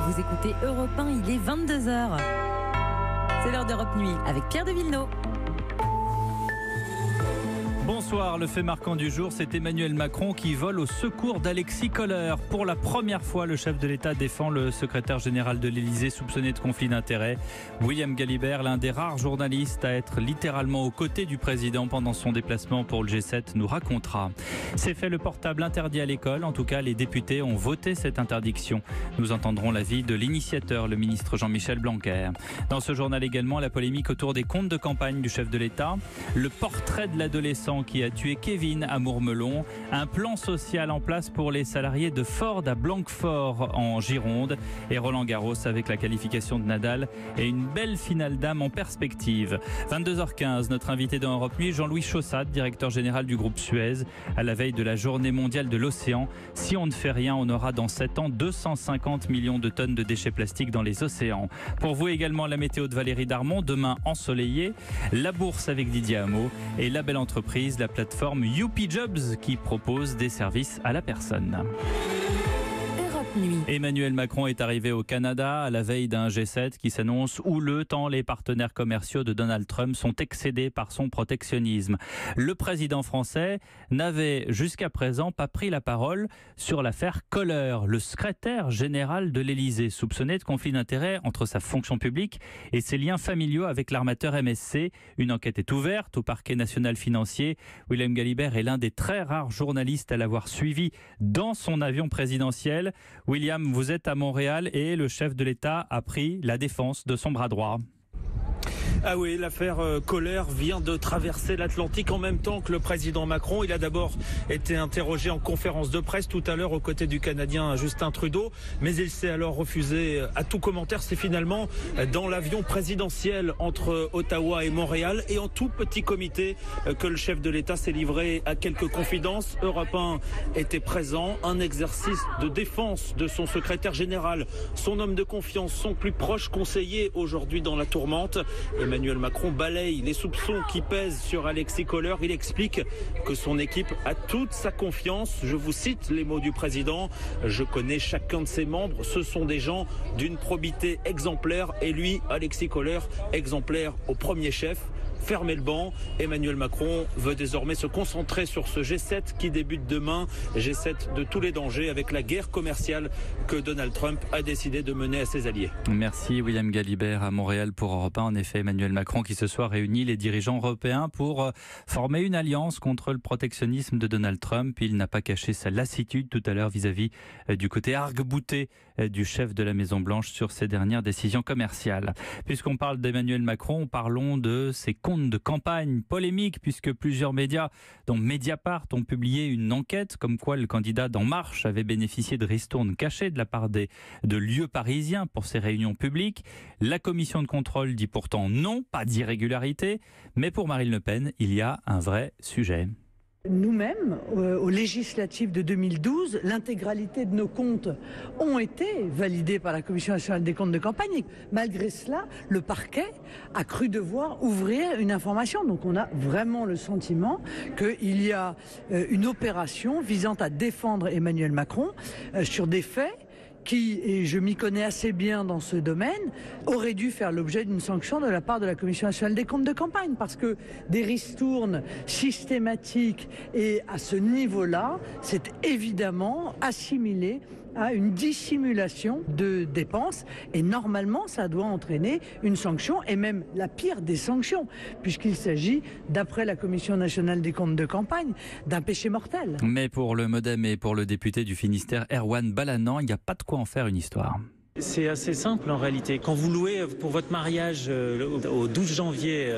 Vous écoutez Europe 1, il est 22h. C'est l'heure d'Europe Nuit avec Pierre de Villeneuve. Bonsoir, le fait marquant du jour, c'est Emmanuel Macron qui vole au secours d'Alexis Kohler. Pour la première fois, le chef de l'État défend le secrétaire général de l'Élysée soupçonné de conflit d'intérêts. William Galibert, l'un des rares journalistes à être littéralement aux côtés du président pendant son déplacement pour le G7, nous racontera. C'est fait, le portable interdit à l'école. En tout cas, les députés ont voté cette interdiction. Nous entendrons l'avis de l'initiateur, le ministre Jean-Michel Blanquer. Dans ce journal également, la polémique autour des comptes de campagne du chef de l'État, le portrait de l'adolescent qui a tué Kevin à Mourmelon, un plan social en place pour les salariés de Ford à Blanquefort en Gironde et Roland Garros avec la qualification de Nadal et une belle finale d'âme en perspective. 22h15, notre invité dans Europe Nuit, Jean-Louis Chaussade, directeur général du groupe Suez, à la veille de la journée mondiale de l'océan. Si on ne fait rien, on aura dans 7 ans 250 millions de tonnes de déchets plastiques dans les océans. Pour vous également, la météo de Valérie Darmon, demain ensoleillé, la bourse avec Didier Hameau et la belle entreprise, la plateforme Youpi Jobs qui propose des services à la personne. Nuit. Emmanuel Macron est arrivé au Canada à la veille d'un G7 qui s'annonce houleux tant les partenaires commerciaux de Donald Trump sont excédés par son protectionnisme. Le président français n'avait jusqu'à présent pas pris la parole sur l'affaire Kohler, le secrétaire général de l'Élysée, soupçonné de conflit d'intérêts entre sa fonction publique et ses liens familiaux avec l'armateur MSC. Une enquête est ouverte au parquet national financier. William Galibert est l'un des très rares journalistes à l'avoir suivi dans son avion présidentiel. William, vous êtes à Montréal et le chef de l'État a pris la défense de son bras droit. Ah oui, l'affaire Kohler vient de traverser l'Atlantique en même temps que le président Macron. Il a d'abord été interrogé en conférence de presse tout à l'heure aux côtés du Canadien Justin Trudeau, mais il s'est alors refusé à tout commentaire. C'est finalement dans l'avion présidentiel entre Ottawa et Montréal et en tout petit comité que le chef de l'État s'est livré à quelques confidences. Europe 1 était présent, un exercice de défense de son secrétaire général, son homme de confiance, son plus proche conseiller aujourd'hui dans la tourmente. Emmanuel Macron balaye les soupçons qui pèsent sur Alexis Kohler. Il explique que son équipe a toute sa confiance. Je vous cite les mots du président. Je connais chacun de ses membres. Ce sont des gens d'une probité exemplaire. Et lui, Alexis Kohler, exemplaire au premier chef. Fermez le banc. Emmanuel Macron veut désormais se concentrer sur ce G7 qui débute demain. G7 de tous les dangers avec la guerre commerciale que Donald Trump a décidé de mener à ses alliés. Merci William Galibert à Montréal pour Europe 1. En effet, Emmanuel Macron qui ce soir réunit les dirigeants européens pour former une alliance contre le protectionnisme de Donald Trump. Il n'a pas caché sa lassitude tout à l'heure vis-à-vis du côté arc-bouté du chef de la Maison-Blanche sur ses dernières décisions commerciales. Puisqu'on parle d'Emmanuel Macron, parlons de ses comptes de campagne polémique puisque plusieurs médias, dont Mediapart, ont publié une enquête comme quoi le candidat d'En Marche avait bénéficié de ristournes cachées de la part de lieux parisiens pour ses réunions publiques. La commission de contrôle dit pourtant non, pas d'irrégularité, mais pour Marine Le Pen, il y a un vrai sujet. Nous-mêmes, aux législatives de 2012, l'intégralité de nos comptes ont été validés par la Commission nationale des comptes de campagne. Et malgré cela, le parquet a cru devoir ouvrir une information. Donc on a vraiment le sentiment qu'il y a une opération visant à défendre Emmanuel Macron sur des faits qui, et je m'y connais assez bien dans ce domaine, aurait dû faire l'objet d'une sanction de la part de la Commission nationale des comptes de campagne. Parce que des ristournes systématiques et à ce niveau-là, c'est évidemment assimilé à une dissimulation de dépenses et normalement ça doit entraîner une sanction et même la pire des sanctions puisqu'il s'agit, d'après la Commission nationale des comptes de campagne, d'un péché mortel. Mais pour le MoDem et pour le député du Finistère Erwan Balanant, il n'y a pas de quoi en faire une histoire. C'est assez simple en réalité. Quand vous louez pour votre mariage au 12 janvier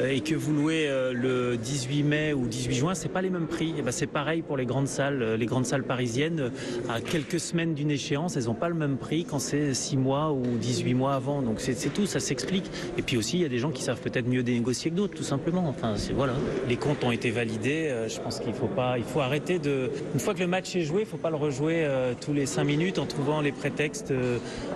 et que vous louez le 18 mai ou 18 juin, c'est pas les mêmes prix. Et ben c'est pareil pour les grandes salles parisiennes. À quelques semaines d'une échéance, elles n'ont pas le même prix quand c'est 6 mois ou 18 mois avant. Donc c'est tout, ça s'explique. Et puis aussi, il y a des gens qui savent peut-être mieux négocier que d'autres, tout simplement. Enfin, voilà. Les comptes ont été validés. Je pense qu'il faut arrêter de... Une fois que le match est joué, il ne faut pas le rejouer tous les 5 minutes en trouvant les prétextes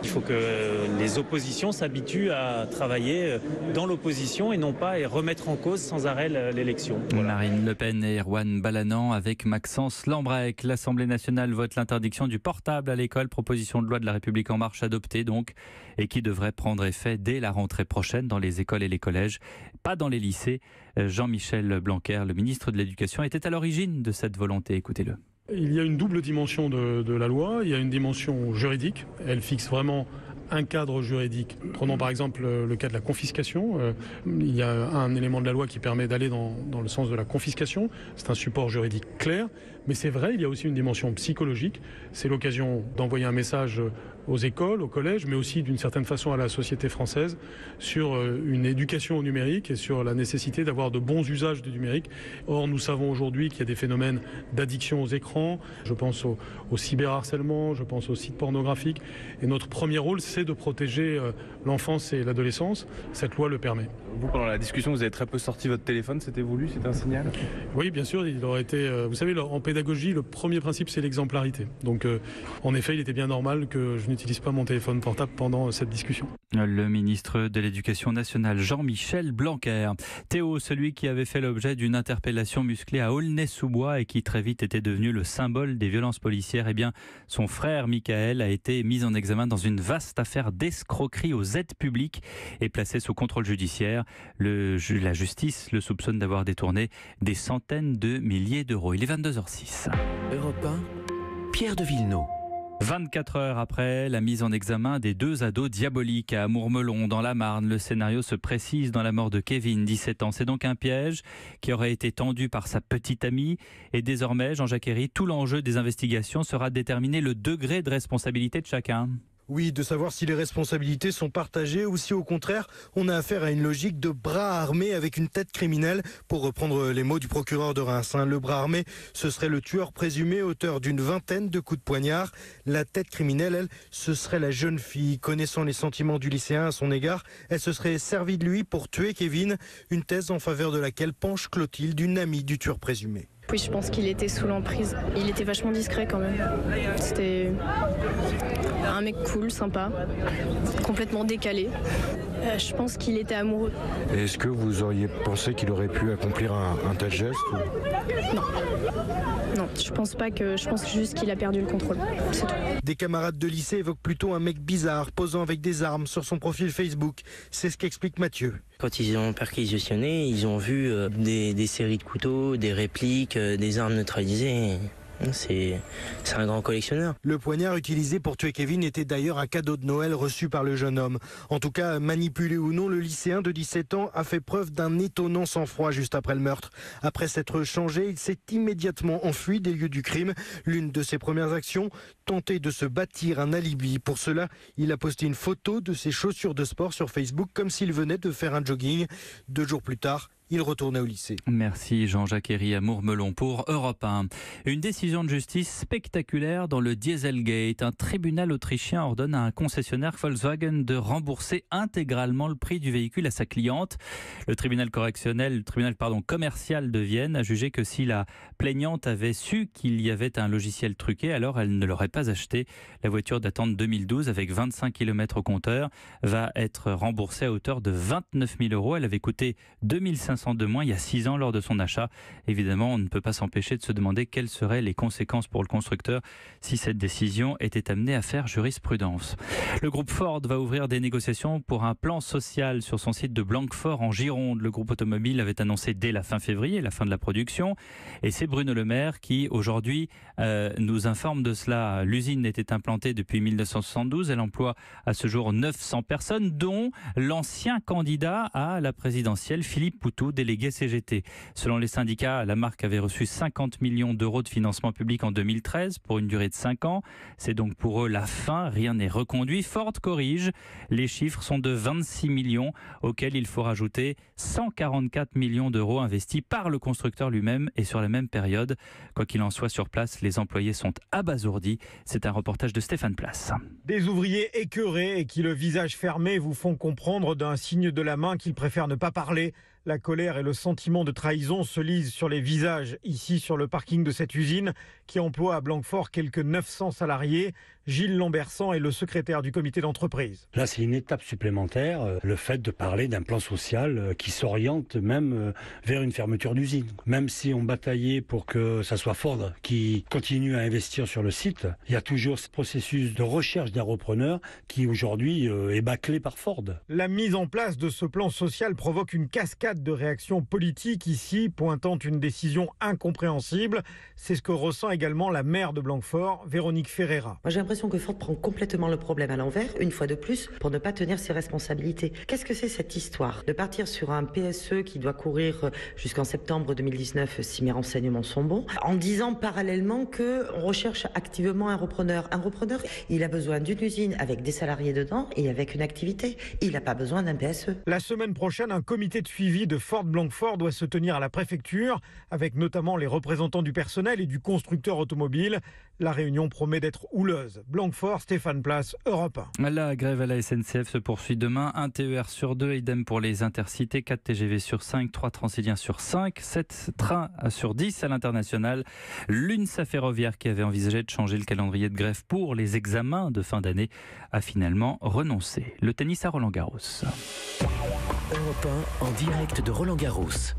Il faut que les oppositions s'habituent à travailler dans l'opposition et non pas et remettre en cause sans arrêt l'élection. Voilà. Marine Le Pen et Erwan Balanant avec Maxence Lambrec. L'Assemblée nationale vote l'interdiction du portable à l'école, proposition de loi de la République en marche adoptée donc, et qui devrait prendre effet dès la rentrée prochaine dans les écoles et les collèges, pas dans les lycées. Jean-Michel Blanquer, le ministre de l'Éducation, était à l'origine de cette volonté. Écoutez-le. Il y a une double dimension de la loi. Il y a une dimension juridique. Elle fixe vraiment un cadre juridique. Prenons par exemple le cas de la confiscation. Il y a un élément de la loi qui permet d'aller dans le sens de la confiscation. C'est un support juridique clair. Mais c'est vrai, il y a aussi une dimension psychologique. C'est l'occasion d'envoyer un message aux écoles, aux collèges, mais aussi d'une certaine façon à la société française sur une éducation au numérique et sur la nécessité d'avoir de bons usages du numérique. Or, nous savons aujourd'hui qu'il y a des phénomènes d'addiction aux écrans. Je pense au cyberharcèlement, je pense aux sites pornographiques. Et notre premier rôle, c'est de protéger l'enfance et l'adolescence. Cette loi le permet. Vous, pendant la discussion, vous avez très peu sorti votre téléphone. C'était voulu? C'était un signal? Oui, bien sûr. Il aurait été. Vous savez, en pédagogie, le premier principe, c'est l'exemplarité. Donc, en effet, il était bien normal que je n'utilise pas mon téléphone portable pendant cette discussion. Le ministre de l'Éducation nationale, Jean-Michel Blanquer. Théo, celui qui avait fait l'objet d'une interpellation musclée à Aulnay-sous-Bois et qui très vite était devenu le symbole des violences policières, eh bien, son frère Michael a été mis en examen dans une vaste affaire d'escroquerie aux aides publiques et placé sous contrôle judiciaire. La justice le soupçonne d'avoir détourné des centaines de milliers d'euros. Il est 22h06. Europe 1, Pierre de Villeneuve. 24 heures après la mise en examen des deux ados diaboliques à Mourmelon dans la Marne, le scénario se précise dans la mort de Kevin, 17 ans. C'est donc un piège qui aurait été tendu par sa petite amie. Et désormais, Jean-Jacques Herry, tout l'enjeu des investigations sera de déterminer le degré de responsabilité de chacun. Oui, de savoir si les responsabilités sont partagées ou si au contraire, on a affaire à une logique de bras armé avec une tête criminelle, pour reprendre les mots du procureur de Reims. Le bras armé, ce serait le tueur présumé, auteur d'une vingtaine de coups de poignard. La tête criminelle, elle, ce serait la jeune fille. Connaissant les sentiments du lycéen à son égard, elle se serait servie de lui pour tuer Kevin, une thèse en faveur de laquelle penche Clotilde, une amie du tueur présumé. Oui, je pense qu'il était sous l'emprise. Il était vachement discret quand même. C'était un mec cool, sympa, complètement décalé. Je pense qu'il était amoureux. Est-ce que vous auriez pensé qu'il aurait pu accomplir un tel geste ou... Non, je pense pas que. Je pense juste qu'il a perdu le contrôle. C'est tout. Des camarades de lycée évoquent plutôt un mec bizarre, posant avec des armes sur son profil Facebook. C'est ce qu'explique Mathieu. Quand ils ont perquisitionné, ils ont vu des séries de couteaux, des répliques, des armes neutralisées. C'est un grand collectionneur. Le poignard utilisé pour tuer Kevin était d'ailleurs un cadeau de Noël reçu par le jeune homme. En tout cas, manipulé ou non, le lycéen de 17 ans a fait preuve d'un étonnant sang-froid juste après le meurtre. Après s'être changé, il s'est immédiatement enfui des lieux du crime. L'une de ses premières actions, tenter de se bâtir un alibi. Pour cela, il a posté une photo de ses chaussures de sport sur Facebook comme s'il venait de faire un jogging. 2 jours plus tard, il retournait au lycée. Merci Jean-Jacques Herry à Mourmelon pour Europe 1. Une décision de justice spectaculaire dans le Dieselgate. Un tribunal autrichien ordonne à un concessionnaire Volkswagen de rembourser intégralement le prix du véhicule à sa cliente. Le tribunal commercial de Vienne a jugé que si la plaignante avait su qu'il y avait un logiciel truqué, alors elle ne l'aurait pas acheté. La voiture datant de 2012 avec 25 km au compteur va être remboursée à hauteur de 29 000 euros. Elle avait coûté 2500 de moins il y a 6 ans lors de son achat. Évidemment, on ne peut pas s'empêcher de se demander quelles seraient les conséquences pour le constructeur si cette décision était amenée à faire jurisprudence. Le groupe Ford va ouvrir des négociations pour un plan social sur son site de Blanquefort en Gironde. Le groupe automobile avait annoncé dès la fin février la fin de la production et c'est Bruno Le Maire qui aujourd'hui nous informe de cela. L'usine était implantée depuis 1972. Elle emploie à ce jour 900 personnes dont l'ancien candidat à la présidentielle Philippe Poutou, délégué CGT. Selon les syndicats, la marque avait reçu 50 millions d'euros de financement public en 2013 pour une durée de 5 ans. C'est donc pour eux la fin, rien n'est reconduit. Ford corrige, les chiffres sont de 26 millions auxquels il faut rajouter 144 millions d'euros investis par le constructeur lui-même et sur la même période. Quoi qu'il en soit, sur place, les employés sont abasourdis. C'est un reportage de Stéphane Place. Des ouvriers écœurés et qui, le visage fermé, vous font comprendre d'un signe de la main qu'ils préfèrent ne pas parler. La colère et le sentiment de trahison se lisent sur les visages, ici sur le parking de cette usine qui emploie à Blanquefort quelques 900 salariés. Gilles Lambersan est le secrétaire du comité d'entreprise. Là, c'est une étape supplémentaire, le fait de parler d'un plan social qui s'oriente même vers une fermeture d'usine. Même si on bataillait pour que ça soit Ford qui continue à investir sur le site, il y a toujours ce processus de recherche d'un repreneur qui aujourd'hui est bâclé par Ford. La mise en place de ce plan social provoque une cascade de réactions politiques ici, pointant une décision incompréhensible. C'est ce que ressent également la maire de Blanquefort, Véronique Ferreira. Moi, j'ai l'impression que Ford prend complètement le problème à l'envers, une fois de plus, pour ne pas tenir ses responsabilités. Qu'est-ce que c'est cette histoire de partir sur un PSE qui doit courir jusqu'en septembre 2019 si mes renseignements sont bons, en disant parallèlement qu'on recherche activement un repreneur. Un repreneur, il a besoin d'une usine avec des salariés dedans et avec une activité. Il n'a pas besoin d'un PSE. La semaine prochaine, un comité de suivi de Ford Blanquefort doit se tenir à la préfecture, avec notamment les représentants du personnel et du constructeur automobile. La réunion promet d'être houleuse. Blanquefort, Stéphane Place, Europe 1. La grève à la SNCF se poursuit demain. 1 TER sur 2, idem pour les intercités, 4 TGV sur 5, 3 Transiliens sur 5, 7 trains sur 10 à l'international. L'UNSA Ferroviaire, qui avait envisagé de changer le calendrier de grève pour les examens de fin d'année, a finalement renoncé. Le tennis à Roland-Garros. Europe 1 en direct de Roland-Garros.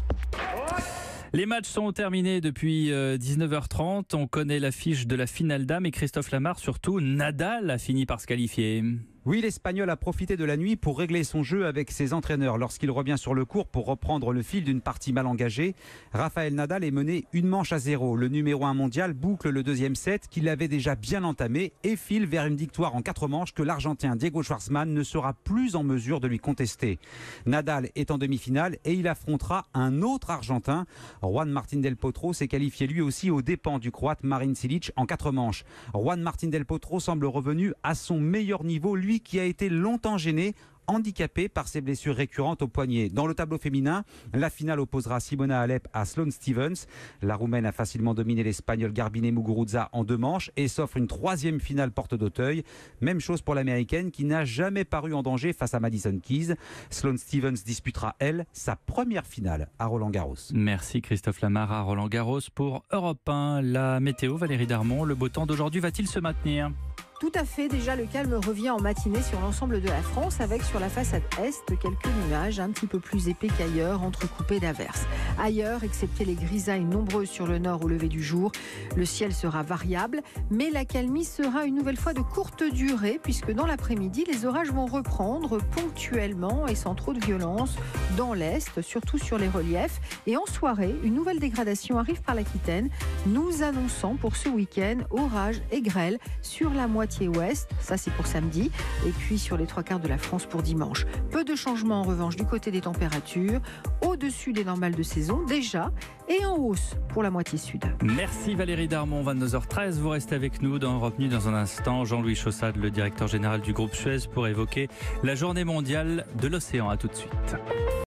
Les matchs sont terminés depuis 19h30. On connaît l'affiche de la finale dames et Christophe Lamarre, surtout Nadal a fini par se qualifier. Oui, l'Espagnol a profité de la nuit pour régler son jeu avec ses entraîneurs lorsqu'il revient sur le court pour reprendre le fil d'une partie mal engagée. Rafael Nadal est mené 1-0. Le numéro 1 mondial boucle le deuxième set qu'il avait déjà bien entamé et file vers une victoire en 4 manches que l'Argentin Diego Schwartzmann ne sera plus en mesure de lui contester. Nadal est en demi-finale et il affrontera un autre Argentin. Juan Martín del Potro s'est qualifié lui aussi aux dépens du Croate Marin Cilic en 4 manches. Juan Martín del Potro semble revenu à son meilleur niveau, lui qui a été longtemps gêné, handicapé par ses blessures récurrentes au poignet. Dans le tableau féminin, la finale opposera Simona Halep à Sloane Stephens. La Roumaine a facilement dominé l'Espagnol Garbine Muguruza en 2 manches et s'offre une 3e finale porte d'Auteuil. Même chose pour l'Américaine qui n'a jamais paru en danger face à Madison Keys. Sloane Stephens disputera, elle, sa première finale à Roland-Garros. Merci Christophe Lamarre à Roland-Garros pour Europe 1. La météo, Valérie Darmon, le beau temps d'aujourd'hui va-t-il se maintenir ? Tout à fait, déjà le calme revient en matinée sur l'ensemble de la France avec sur la façade est quelques nuages un petit peu plus épais qu'ailleurs, entrecoupés d'averses. Ailleurs, excepté les grisailles nombreuses sur le nord au lever du jour, le ciel sera variable, mais l'accalmie sera une nouvelle fois de courte durée puisque dans l'après-midi, les orages vont reprendre ponctuellement et sans trop de violence dans l'est, surtout sur les reliefs. Et en soirée, une nouvelle dégradation arrive par l'Aquitaine, nous annonçant pour ce week-end orages et grêles sur la moitié ouest, ça c'est pour samedi, et puis sur les 3/4 de la France pour dimanche. Peu de changements en revanche du côté des températures, au-dessus des normales de saison déjà, et en hausse pour la moitié sud. Merci Valérie Darmon, 22h13, vous restez avec nous dans Europe Nuit dans un instant. Jean-Louis Chaussade, le directeur général du groupe Suez, pour évoquer la journée mondiale de l'océan. À tout de suite.